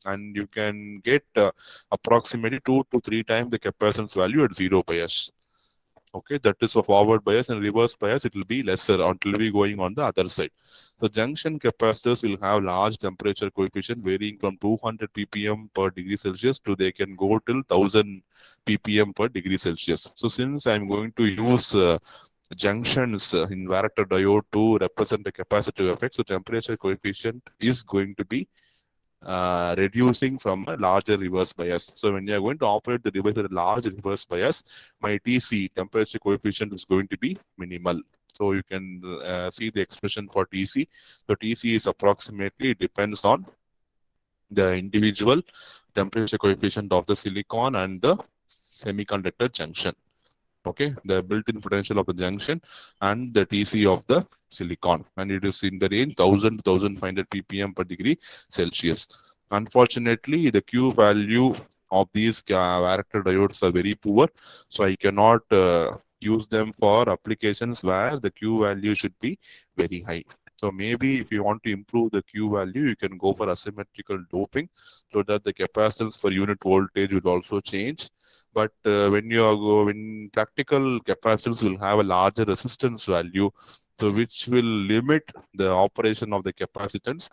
and you can get approximately 2 to 3 times the capacitance value at zero bias. Okay, that is a forward bias, and reverse bias it will be lesser until we going on the other side. So junction capacitors will have large temperature coefficient varying from 200 ppm per degree Celsius to they can go till 1000 ppm per degree Celsius. So since I'm going to use junctions in varactor diode to represent the capacitive effect, so temperature coefficient is going to be reducing from a larger reverse bias. So when you are going to operate the device with a large reverse bias, my TC temperature coefficient is going to be minimal. So you can see the expression for TC. So TC is approximately depends on the individual temperature coefficient of the silicon and the semiconductor junction. Okay, the built-in potential of the junction and the TC of the silicon, and it is in the range 1000 to 1500 ppm per degree Celsius. Unfortunately, the Q value of these varactor diodes are very poor, so I cannot use them for applications where the Q value should be very high. So maybe if you want to improve the Q value, you can go for asymmetrical doping so that the capacitance per unit voltage will also change. But when practical capacitors will have a larger resistance value, so which will limit the operation of the capacitance,